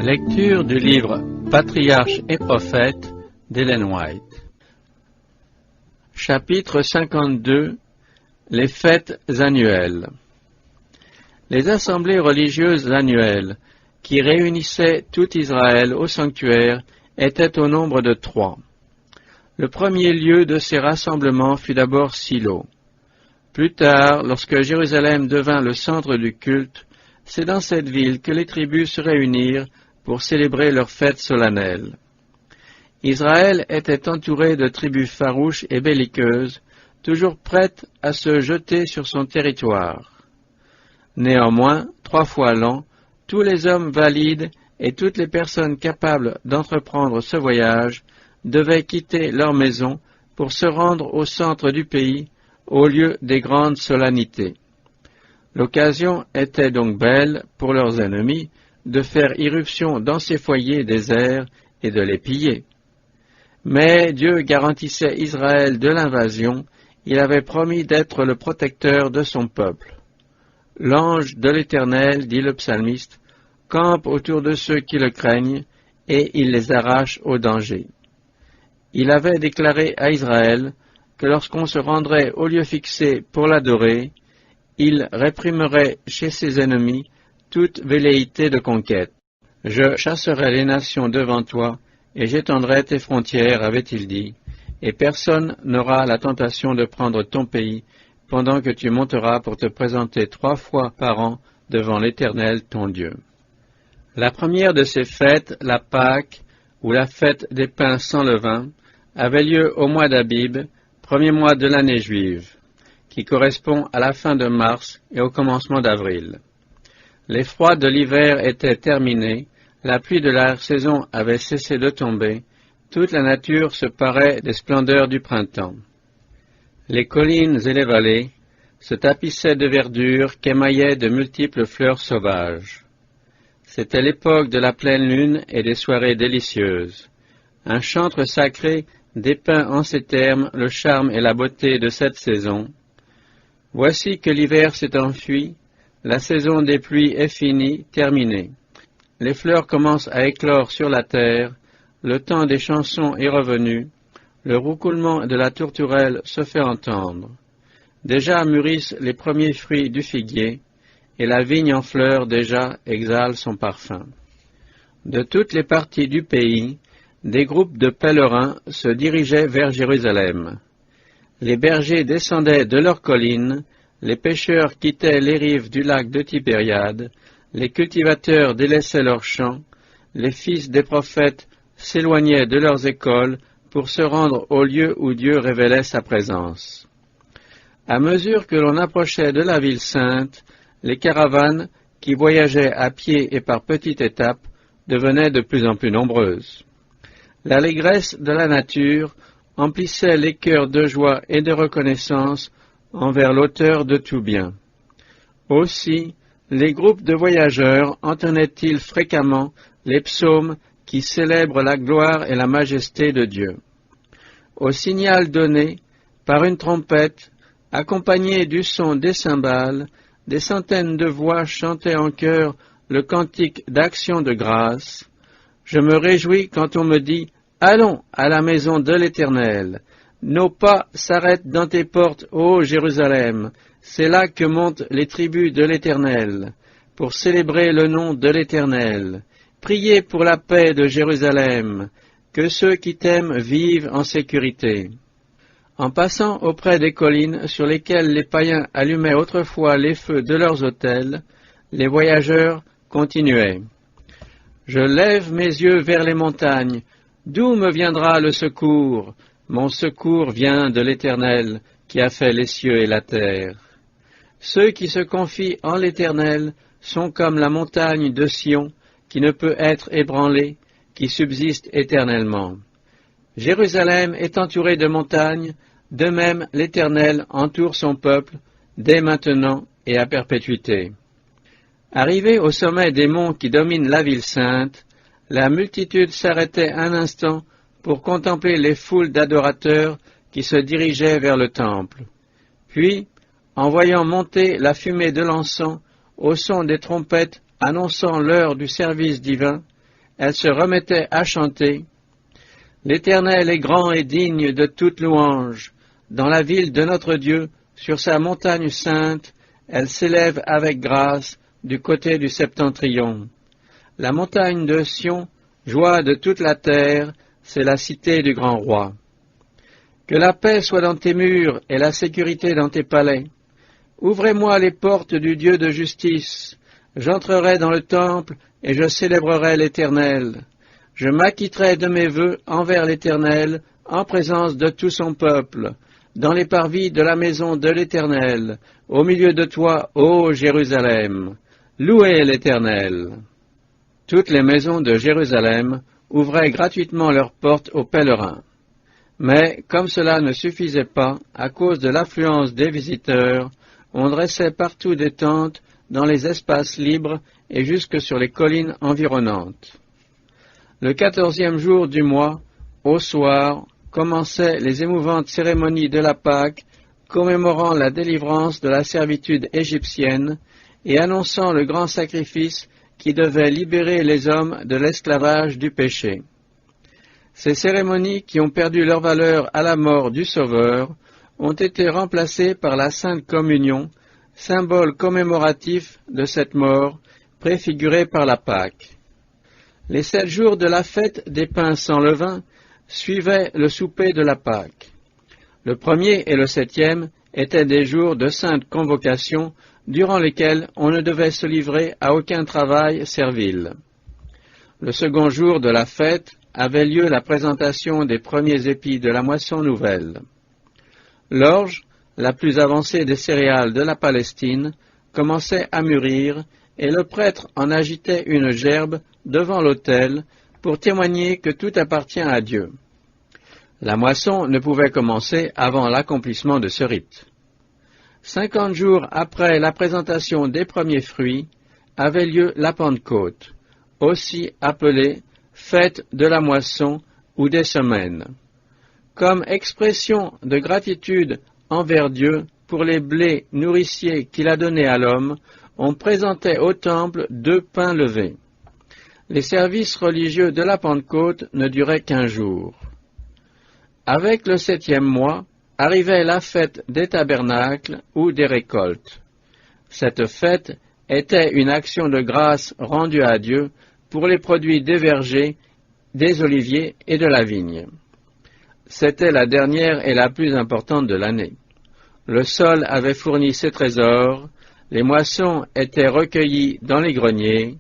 Lecture du livre Patriarches et prophètes d'Ellen White. Chapitre 52. Les fêtes annuelles. Les assemblées religieuses annuelles, qui réunissaient tout Israël au sanctuaire, étaient au nombre de 3. Le premier lieu de ces rassemblements fut d'abord Silo. Plus tard, lorsque Jérusalem devint le centre du culte, c'est dans cette ville que les tribus se réunirent pour célébrer leurs fêtes solennelles. Israël était entouré de tribus farouches et belliqueuses, toujours prêtes à se jeter sur son territoire. Néanmoins, 3 fois l'an, tous les hommes valides et toutes les personnes capables d'entreprendre ce voyage devaient quitter leur maison pour se rendre au centre du pays, au lieu des grandes solennités. L'occasion était donc belle pour leurs ennemis de faire irruption dans ces foyers déserts et de les piller. Mais Dieu garantissait Israël de l'invasion, il avait promis d'être le protecteur de son peuple. L'ange de l'Éternel, dit le psalmiste, campe autour de ceux qui le craignent, et il les arrache au danger. Il avait déclaré à Israël que lorsqu'on se rendrait au lieu fixé pour l'adorer, il réprimerait chez ses ennemis toute velléité de conquête. Je chasserai les nations devant toi, et j'étendrai tes frontières, avait-il dit, et personne n'aura la tentation de prendre ton pays, pendant que tu monteras pour te présenter 3 fois par an devant l'Éternel ton Dieu. La première de ces fêtes, la Pâque, ou la fête des pains sans levain, avait lieu au mois d'Abib, premier mois de l'année juive, qui correspond à la fin de mars et au commencement d'avril. Les froids de l'hiver étaient terminés, la pluie de la saison avait cessé de tomber, toute la nature se parait des splendeurs du printemps. Les collines et les vallées se tapissaient de verdure qu'émaillaient de multiples fleurs sauvages. C'était l'époque de la pleine lune et des soirées délicieuses. Un chantre sacré dépeint en ces termes le charme et la beauté de cette saison. Voici que l'hiver s'est enfui, la saison des pluies est finie, terminée. Les fleurs commencent à éclore sur la terre, le temps des chansons est revenu, le roucoulement de la tourterelle se fait entendre. Déjà mûrissent les premiers fruits du figuier, et la vigne en fleurs déjà exhale son parfum. De toutes les parties du pays, des groupes de pèlerins se dirigeaient vers Jérusalem. Les bergers descendaient de leurs collines, les pêcheurs quittaient les rives du lac de Tibériade, les cultivateurs délaissaient leurs champs, les fils des prophètes s'éloignaient de leurs écoles pour se rendre au lieu où Dieu révélait sa présence. À mesure que l'on approchait de la ville sainte, les caravanes, qui voyageaient à pied et par petites étapes, devenaient de plus en plus nombreuses. L'allégresse de la nature emplissait les cœurs de joie et de reconnaissance envers l'auteur de tout bien. Aussi, les groupes de voyageurs entonnaient-ils fréquemment les psaumes qui célèbrent la gloire et la majesté de Dieu. Au signal donné par une trompette, accompagnée du son des cymbales, des centaines de voix chantaient en chœur le cantique d'action de grâce. Je me réjouis quand on me dit « Allons à la maison de l'Éternel ». Nos pas s'arrêtent dans tes portes, ô Jérusalem. C'est là que montent les tribus de l'Éternel, pour célébrer le nom de l'Éternel. Priez pour la paix de Jérusalem, que ceux qui t'aiment vivent en sécurité. En passant auprès des collines sur lesquelles les païens allumaient autrefois les feux de leurs autels, les voyageurs continuaient. Je lève mes yeux vers les montagnes. D'où me viendra le secours? Mon secours vient de l'Éternel, qui a fait les cieux et la terre. Ceux qui se confient en l'Éternel sont comme la montagne de Sion, qui ne peut être ébranlée, qui subsiste éternellement. Jérusalem est entourée de montagnes, de même l'Éternel entoure son peuple, dès maintenant et à perpétuité. Arrivés au sommet des monts qui dominent la ville sainte, la multitude s'arrêtait un instant pour contempler les foules d'adorateurs qui se dirigeaient vers le temple. Puis, en voyant monter la fumée de l'encens, au son des trompettes annonçant l'heure du service divin, elles se remettaient à chanter. L'Éternel est grand et digne de toute louange. Dans la ville de notre Dieu, sur sa montagne sainte, elle s'élève avec grâce du côté du septentrion. La montagne de Sion, joie de toute la terre, c'est la cité du grand roi. Que la paix soit dans tes murs et la sécurité dans tes palais. Ouvrez-moi les portes du Dieu de justice. J'entrerai dans le temple et je célébrerai l'Éternel. Je m'acquitterai de mes vœux envers l'Éternel en présence de tout son peuple, dans les parvis de la maison de l'Éternel, au milieu de toi, ô Jérusalem. Louez l'Éternel. Toutes les maisons de Jérusalem ouvraient gratuitement leurs portes aux pèlerins. Mais, comme cela ne suffisait pas, à cause de l'affluence des visiteurs, on dressait partout des tentes dans les espaces libres et jusque sur les collines environnantes. Le 14e jour du mois, au soir, commençaient les émouvantes cérémonies de la Pâque, commémorant la délivrance de la servitude égyptienne et annonçant le grand sacrifice qui devait libérer les hommes de l'esclavage du péché. Ces cérémonies, qui ont perdu leur valeur à la mort du Sauveur, ont été remplacées par la Sainte Communion, symbole commémoratif de cette mort, préfigurée par la Pâque. Les 7 jours de la fête des pains sans levain suivaient le souper de la Pâque. Le 1er et le 7e étaient des jours de sainte convocation, durant lesquels on ne devait se livrer à aucun travail servile. Le 2nd jour de la fête avait lieu la présentation des premiers épis de la moisson nouvelle. L'orge, la plus avancée des céréales de la Palestine, commençait à mûrir, et le prêtre en agitait une gerbe devant l'autel pour témoigner que tout appartient à Dieu. La moisson ne pouvait commencer avant l'accomplissement de ce rite. 50 jours après la présentation des premiers fruits, avait lieu la Pentecôte, aussi appelée fête de la moisson ou des semaines. Comme expression de gratitude envers Dieu pour les blés nourriciers qu'il a donnés à l'homme, on présentait au temple 2 pains levés. Les services religieux de la Pentecôte ne duraient qu'1 jour. Avec le 7e mois, arrivait la fête des tabernacles ou des récoltes. Cette fête était une action de grâce rendue à Dieu pour les produits des vergers, des oliviers et de la vigne. C'était la dernière et la plus importante de l'année. Le sol avait fourni ses trésors, les moissons étaient recueillies dans les greniers,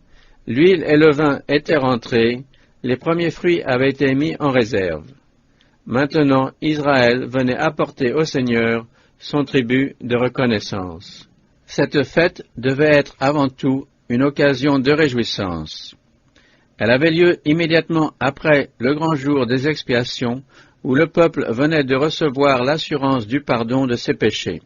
l'huile et le vin étaient rentrés, les premiers fruits avaient été mis en réserve. Maintenant, Israël venait apporter au Seigneur son tribut de reconnaissance. Cette fête devait être avant tout une occasion de réjouissance. Elle avait lieu immédiatement après le grand jour des expiations, où le peuple venait de recevoir l'assurance du pardon de ses péchés.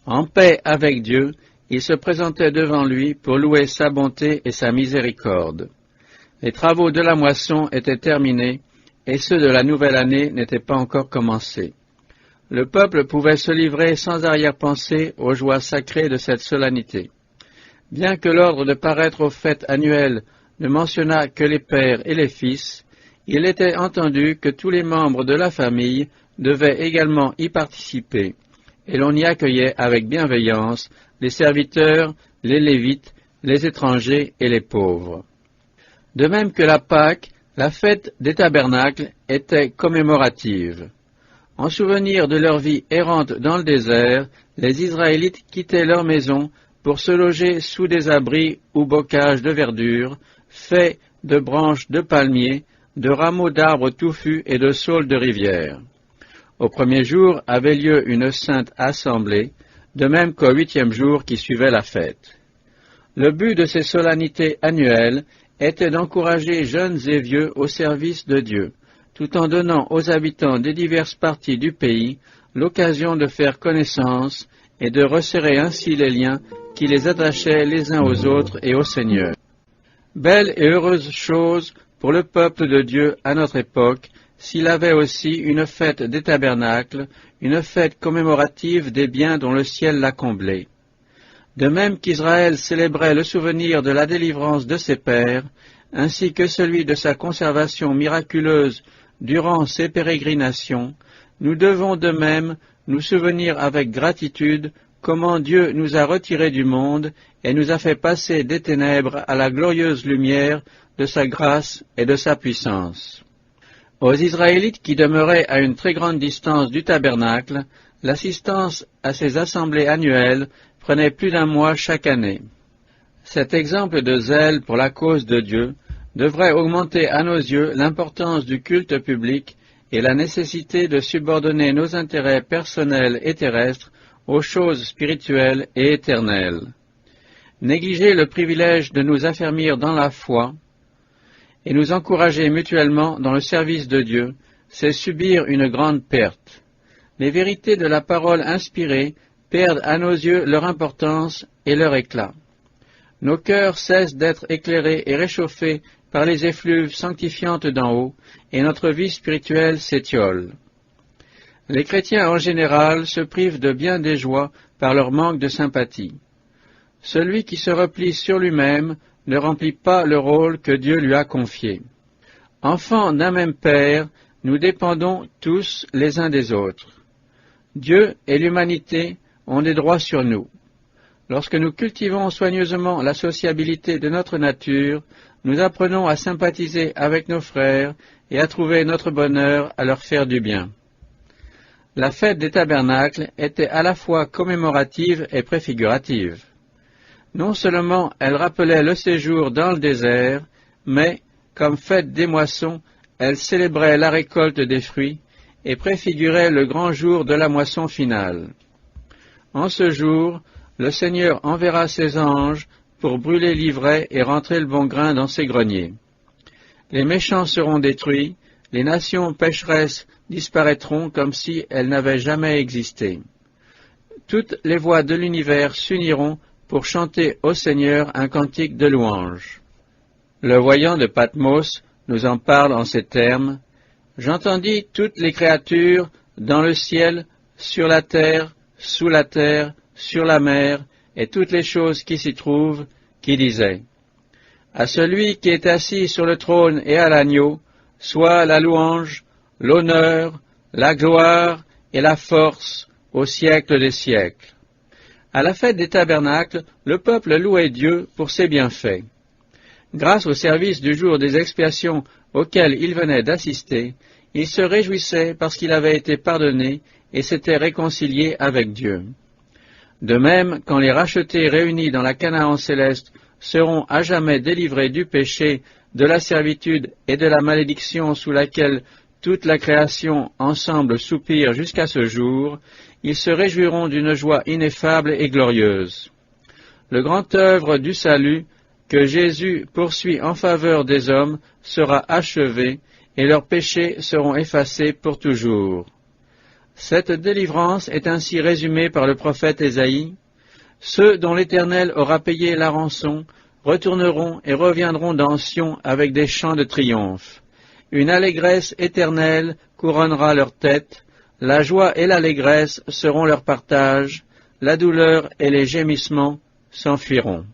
En paix avec Dieu, il se présentait devant lui pour louer sa bonté et sa miséricorde. Les travaux de la moisson étaient terminés, et ceux de la nouvelle année n'étaient pas encore commencés. Le peuple pouvait se livrer sans arrière-pensée aux joies sacrées de cette solennité. Bien que l'ordre de paraître aux fêtes annuelles ne mentionnât que les pères et les fils, il était entendu que tous les membres de la famille devaient également y participer, et l'on y accueillait avec bienveillance les serviteurs, les Lévites, les étrangers et les pauvres. De même que la Pâque, la fête des tabernacles était commémorative. En souvenir de leur vie errante dans le désert, les Israélites quittaient leur maison pour se loger sous des abris ou bocages de verdure, faits de branches de palmiers, de rameaux d'arbres touffus et de saules de rivière. Au 1er jour avait lieu une sainte assemblée, de même qu'au 8e jour qui suivait la fête. Le but de ces solennités annuelles était d'encourager jeunes et vieux au service de Dieu, tout en donnant aux habitants des diverses parties du pays l'occasion de faire connaissance et de resserrer ainsi les liens qui les attachaient les uns aux autres et au Seigneur. Belle et heureuse chose pour le peuple de Dieu à notre époque, s'il avait aussi une fête des tabernacles, une fête commémorative des biens dont le ciel l'a comblé. De même qu'Israël célébrait le souvenir de la délivrance de ses pères, ainsi que celui de sa conservation miraculeuse durant ses pérégrinations, nous devons de même nous souvenir avec gratitude comment Dieu nous a retirés du monde et nous a fait passer des ténèbres à la glorieuse lumière de sa grâce et de sa puissance. Aux Israélites qui demeuraient à une très grande distance du tabernacle, l'assistance à ces assemblées annuelles prenait plus d'un mois chaque année. Cet exemple de zèle pour la cause de Dieu devrait augmenter à nos yeux l'importance du culte public et la nécessité de subordonner nos intérêts personnels et terrestres aux choses spirituelles et éternelles. Négliger le privilège de nous affermir dans la foi et nous encourager mutuellement dans le service de Dieu, c'est subir une grande perte. Les vérités de la parole inspirée perdent à nos yeux leur importance et leur éclat. Nos cœurs cessent d'être éclairés et réchauffés par les effluves sanctifiantes d'en haut, et notre vie spirituelle s'étiole. Les chrétiens en général se privent de bien des joies par leur manque de sympathie. Celui qui se replie sur lui-même ne remplit pas le rôle que Dieu lui a confié. Enfants d'un même Père, nous dépendons tous les uns des autres. Dieu et l'humanité ont des droits sur nous. Lorsque nous cultivons soigneusement la sociabilité de notre nature, nous apprenons à sympathiser avec nos frères et à trouver notre bonheur à leur faire du bien. La fête des tabernacles était à la fois commémorative et préfigurative. Non seulement elle rappelait le séjour dans le désert, mais, comme fête des moissons, elle célébrait la récolte des fruits et préfigurait le grand jour de la moisson finale. En ce jour, le Seigneur enverra ses anges pour brûler l'ivraie et rentrer le bon grain dans ses greniers. Les méchants seront détruits, les nations pécheresses disparaîtront comme si elles n'avaient jamais existé. Toutes les voix de l'univers s'uniront pour chanter au Seigneur un cantique de louange. Le voyant de Patmos nous en parle en ces termes. « J'entendis toutes les créatures dans le ciel, sur la terre, sous la terre, sur la mer, et toutes les choses qui s'y trouvent, qui disaient, à celui qui est assis sur le trône et à l'agneau, soit la louange, l'honneur, la gloire et la force au siècle des siècles. » À la fête des tabernacles, le peuple louait Dieu pour ses bienfaits. Grâce au service du jour des expiations auquel il venait d'assister, il se réjouissait parce qu'il avait été pardonné et s'était réconcilié avec Dieu. De même, quand les rachetés réunis dans la Canaan céleste seront à jamais délivrés du péché, de la servitude et de la malédiction sous laquelle toute la création ensemble soupire jusqu'à ce jour, ils se réjouiront d'une joie ineffable et glorieuse. Le grand œuvre du salut que Jésus poursuit en faveur des hommes sera achevé et leurs péchés seront effacés pour toujours. Cette délivrance est ainsi résumée par le prophète Ésaïe. Ceux dont l'Éternel aura payé la rançon retourneront et reviendront dans Sion avec des chants de triomphe. Une allégresse éternelle couronnera leur tête, la joie et l'allégresse seront leur partage, la douleur et les gémissements s'enfuiront.